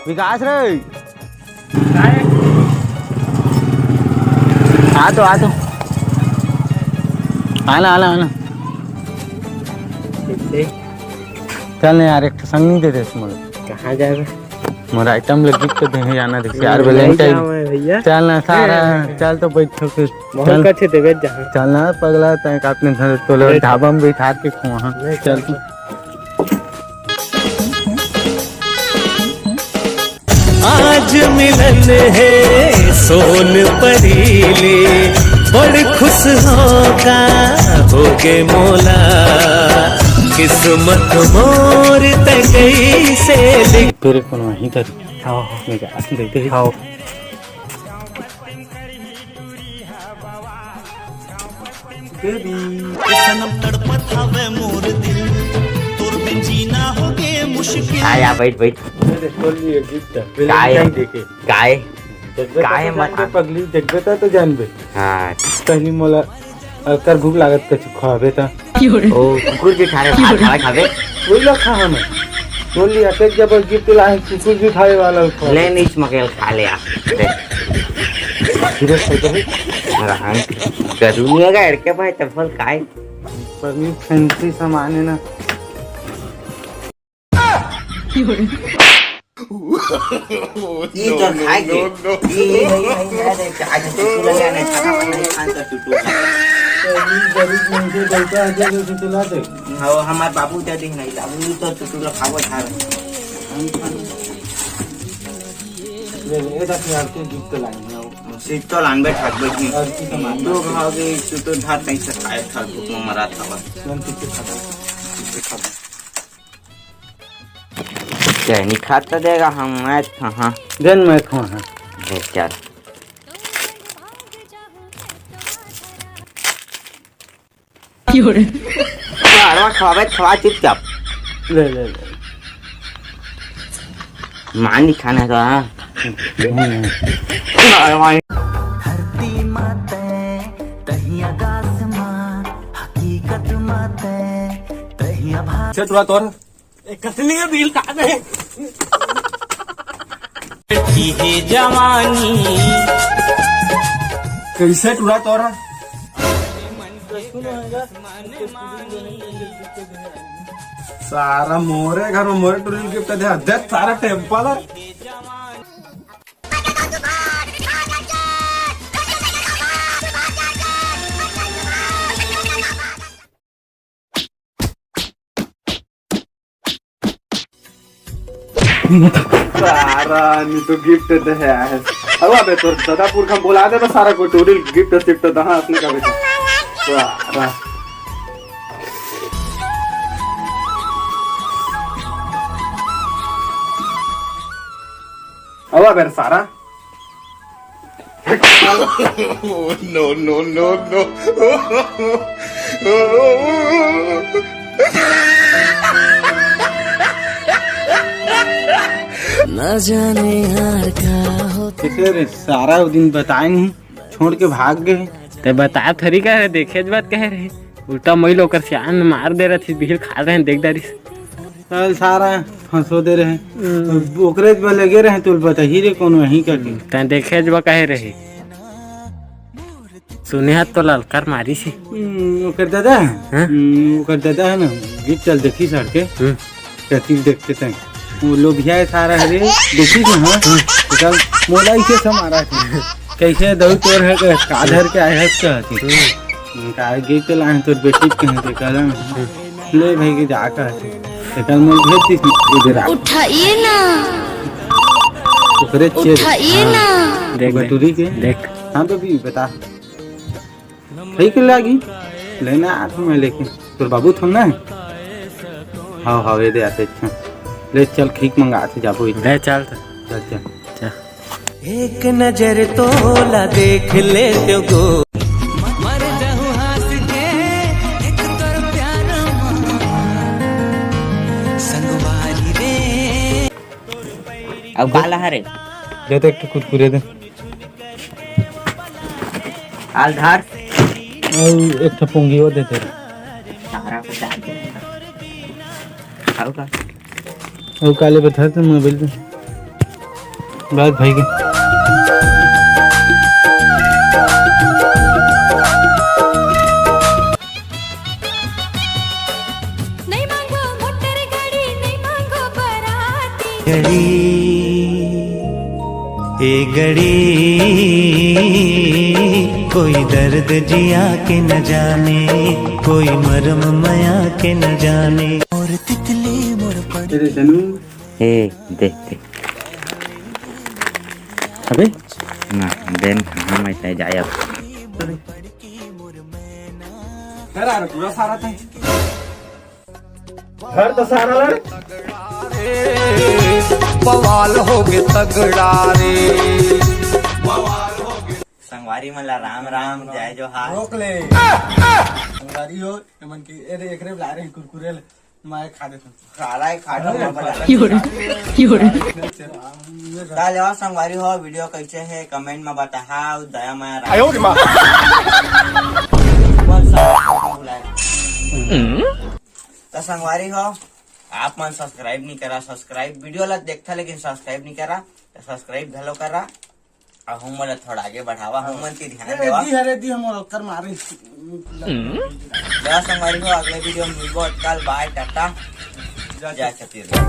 विकास रे आ तो आना चल ना यार, एक संग नहीं दे दे मुझे। कहाँ जाएगा? मोरा आइटम लगी तो देने जाना देख यार, वैलेंटाइन भैया चल ना सारा चल तो बैठो फिर बहुत अच्छे देवे जहाँ चल ना पगला तक अपने घर तो ढाबा में बैठा के खुआ चल तू। आज मिलन है सोन परीले, बड़ खुश होगा होगे मोला, किस्मत मोर तकई से लिख। फिर कौन वहीं कर आओ देखते ही आओ। सनम तड़पत हवे मोर दिल, तोर बिन जीना होगे मुश्किल। आया बैठ काय मत पगली देखबे तो जानबे। हाँ पहली मोला कर भूख लागत कछु खावे ता ओ कुकुर भी खा रहे खाना खावे वही लोग खा हमें बोली अटक जब गिफ्ट लाए कुकुर भी खाए वाला ले नीच मकेल खा ले फिर से कही रहा करूँगा का के भाई तफल काय पर मी फैंसी सामान है ना। ये तो खाए के ये आज तो लगा नहीं खाना नहीं खाना टूटू गरीब मुझे बैठा है जो चला दे हां हमार बाबू दे नहीं बाबू तो टूटू खावो था ये तक यार के गिफ्ट लाएंगे सीट तो लांबे ठाक बैठी दो खाओगे टूटू धार नहीं से खाए था भूख में मरा था क्या नहीं खाता देगा हम मैं हाँ दिन में खाऊं हाँ देख यार खवा चुपचाप ले मान नहीं खाना तो हाँ धरती माते तही आकाश मां हकीकत माते तही आभास थोड़ा तोर कसली का बिल का दे है जवानी कैसे टूरा तोरा सारा मोरे घर में मोरे टूरी गिफ्ट दे देख सारा टेम्पल है सारा नहीं तो गिफ्ट दे है अब अबे तो दादापुर का बोला दे बस सारा को टोरी गिफ्ट शिफ्ट दहा अपने का बेटा सारा अब अबे सारा नो न जाने यार क्या होता किसे सारा दिन बताए नहीं छोड़ के भाग गए ते बता थरी कह रहे देखे बात कह रहे उल्टा मई लोग सियान में मार दे रहे थे भीड़ खा रहे हैं देख दारी कल सारा फंसो दे रहे ओकरे में लगे रहे तो बता ही रे कौन वहीं का ते देखे कहे रहे सुने हाथ तो ललकार मारी से ओकर दादा ओकर दादा है ना गीत चल देखी सर के कथी देखते थे वो लोग है सारा हरे देखी थे हाँ चल मोला इसे समारा थे कैसे दऊ तोर है काधर के आए है कहती का गीत लाए तो बेटी कहते कलम ले भाई के जा कहते कल मैं भेज दी इधर उठाइए ना ओकरे उठाइए ना देख बटूरी के देख हाँ तो भी बता ठीक लगी लेना आ मैं लेके तोर बाबू थोड़ा ना हाँ हाँ ये दे आते अच्छा ले चल खीक मंगाते जाबो ले चल चल एक नजर तो ला देख ले गो मर जाऊं हंस के एक तोर प्यार संगवारी रे अब काला हरे दे तो एक कुरकुरे दे आलधार और एक ठपुंगी वो दे तेरे सारा को डाल दे खाओ का और काले बता तो मोबाइल पे बस भाई के नहीं मांगो मोटर गाड़ी नहीं मांगो बराती घड़ी ए घड़ी कोई दर्द जिया के न जाने, कोई मरम मया के न जाने। और तितली मोर पड़ तेरे जनू ए देख अबे ना देन हम ऐसे जाए अब घर आ रहा पूरा सारा था घर तो सारा लड़ बवाल हो गए तगड़ा रे। संगवारी मला राम राम जय जोहार। रोक ले संगवारी हो मन की अरे एकरे ला रहे कुरकुरे मैं खा देता खाला खाड़ा चलो संगवारी हो वीडियो कैसे है कमेंट में बता दया माया तो संगवारी हो आप मन सब्सक्राइब नहीं करा सब्सक्राइब वीडियो ला देखता लेकिन सब्सक्राइब नहीं करा तो सब्सक्राइब घलो करा और हम मन थोड़ा आगे बढ़ावा हम मन की ध्यान देवा दी हम कर मारे जय संगवारी हो अगले वीडियो में मिलबो कल बाय टाटा जय छत्तीसगढ़।